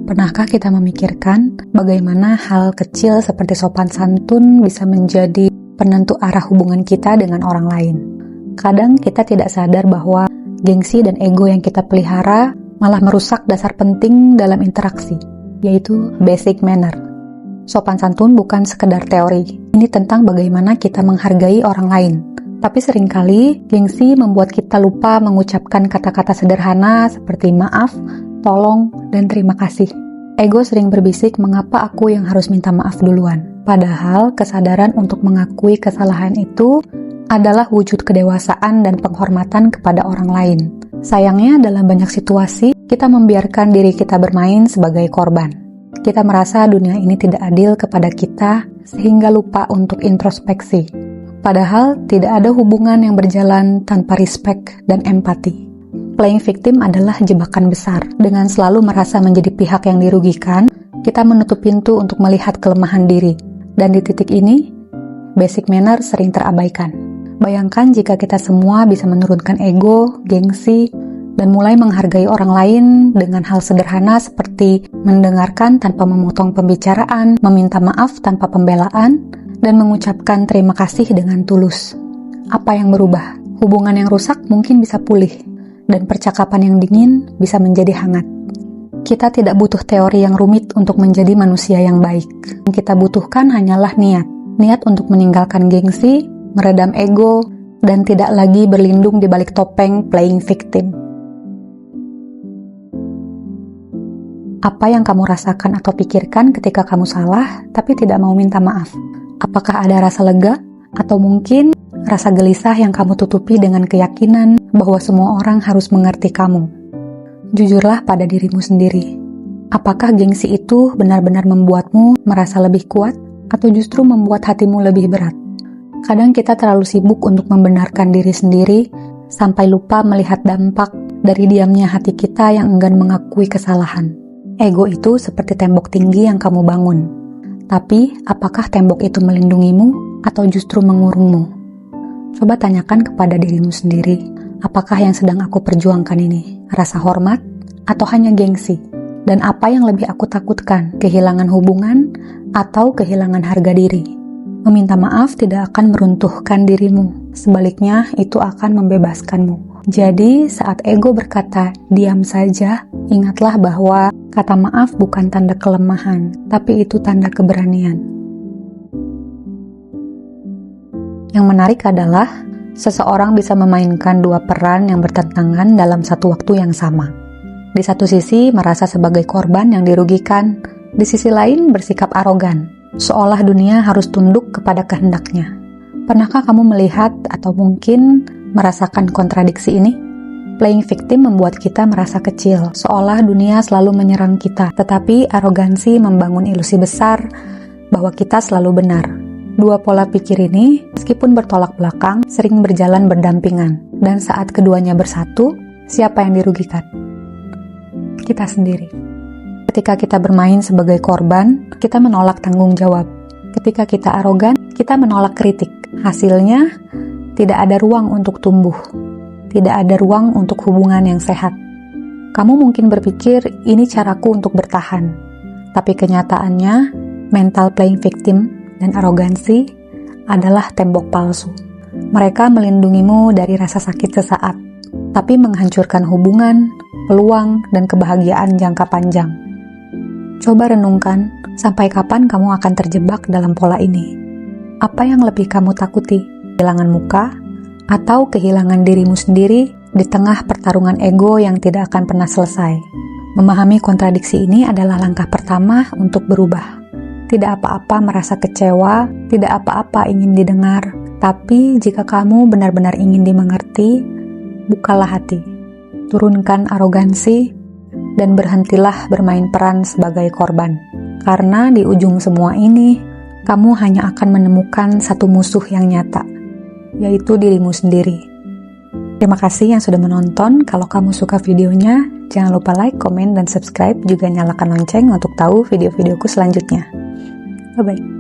Pernahkah kita memikirkan bagaimana hal kecil seperti sopan santun bisa menjadi penentu arah hubungan kita dengan orang lain? Kadang kita tidak sadar bahwa gengsi dan ego yang kita pelihara malah merusak dasar penting dalam interaksi, yaitu basic manner. Sopan santun bukan sekedar teori. Ini tentang bagaimana kita menghargai orang lain. Tapi seringkali gengsi membuat kita lupa mengucapkan kata-kata sederhana seperti maaf, tolong, dan terima kasih. Ego sering berbisik mengapa aku yang harus minta maaf duluan. Padahal kesadaran untuk mengakui kesalahan itu adalah wujud kedewasaan dan penghormatan kepada orang lain. Sayangnya dalam banyak situasi, kita membiarkan diri kita bermain sebagai korban. Kita merasa dunia ini tidak adil kepada kita sehingga lupa untuk introspeksi. Padahal tidak ada hubungan yang berjalan tanpa respect dan empati. Playing victim adalah jebakan besar. Dengan selalu merasa menjadi pihak yang dirugikan, kita menutup pintu untuk melihat kelemahan diri. Dan di titik ini, basic manner sering terabaikan. Bayangkan jika kita semua bisa menurunkan ego, gengsi, dan mulai menghargai orang lain dengan hal sederhana seperti mendengarkan tanpa memotong pembicaraan, meminta maaf tanpa pembelaan, dan mengucapkan terima kasih dengan tulus. Apa yang berubah? Hubungan yang rusak mungkin bisa pulih, dan percakapan yang dingin bisa menjadi hangat. Kita tidak butuh teori yang rumit untuk menjadi manusia yang baik. Yang kita butuhkan hanyalah niat. Niat untuk meninggalkan gengsi, meredam ego, dan tidak lagi berlindung di balik topeng playing victim. Apa yang kamu rasakan atau pikirkan ketika kamu salah, tapi tidak mau minta maaf? Apakah ada rasa lega? Atau mungkin rasa gelisah yang kamu tutupi dengan keyakinan bahwa semua orang harus mengerti kamu? Jujurlah pada dirimu sendiri. Apakah gengsi itu benar-benar membuatmu merasa lebih kuat? Atau justru membuat hatimu lebih berat? Kadang kita terlalu sibuk untuk membenarkan diri sendiri, sampai lupa melihat dampak dari diamnya hati kita yang enggan mengakui kesalahan. Ego itu seperti tembok tinggi yang kamu bangun. Tapi, apakah tembok itu melindungimu atau justru mengurungmu? Coba tanyakan kepada dirimu sendiri, apakah yang sedang aku perjuangkan ini rasa hormat atau hanya gengsi? Dan apa yang lebih aku takutkan, kehilangan hubungan atau kehilangan harga diri? Meminta maaf tidak akan meruntuhkan dirimu, sebaliknya itu akan membebaskanmu. Jadi saat ego berkata, diam saja, ingatlah bahwa kata maaf bukan tanda kelemahan, tapi itu tanda keberanian. Yang menarik adalah, seseorang bisa memainkan dua peran yang bertentangan dalam satu waktu yang sama. Di satu sisi merasa sebagai korban yang dirugikan, di sisi lain bersikap arogan, seolah dunia harus tunduk kepada kehendaknya. Pernahkah kamu melihat atau mungkin merasakan kontradiksi ini? Playing victim membuat kita merasa kecil, seolah dunia selalu menyerang kita, tetapi arogansi membangun ilusi besar bahwa kita selalu benar. Dua pola pikir ini, meskipun bertolak belakang, sering berjalan berdampingan, dan saat keduanya bersatu, siapa yang dirugikan? Kita sendiri. Ketika kita bermain sebagai korban, kita menolak tanggung jawab. Ketika kita arogan, kita menolak kritik. Hasilnya, tidak ada ruang untuk tumbuh. Tidak ada ruang untuk hubungan yang sehat. Kamu mungkin berpikir, ini caraku untuk bertahan. Tapi kenyataannya, mental playing victim dan arogansi adalah tembok palsu. Mereka melindungimu dari rasa sakit sesaat, tapi menghancurkan hubungan, peluang, dan kebahagiaan jangka panjang. Coba renungkan, sampai kapan kamu akan terjebak dalam pola ini? Apa yang lebih kamu takuti? Kehilangan muka? Atau kehilangan dirimu sendiri di tengah pertarungan ego yang tidak akan pernah selesai? Memahami kontradiksi ini adalah langkah pertama untuk berubah. Tidak apa-apa merasa kecewa, tidak apa-apa ingin didengar, tapi jika kamu benar-benar ingin dimengerti, bukalah hati. Turunkan arogansi, dan berhentilah bermain peran sebagai korban. Karena di ujung semua ini, kamu hanya akan menemukan satu musuh yang nyata, yaitu dirimu sendiri. Terima kasih yang sudah menonton. Kalau kamu suka videonya, jangan lupa like, komen, dan subscribe. Juga nyalakan lonceng untuk tahu video-videoku selanjutnya. Bye-bye.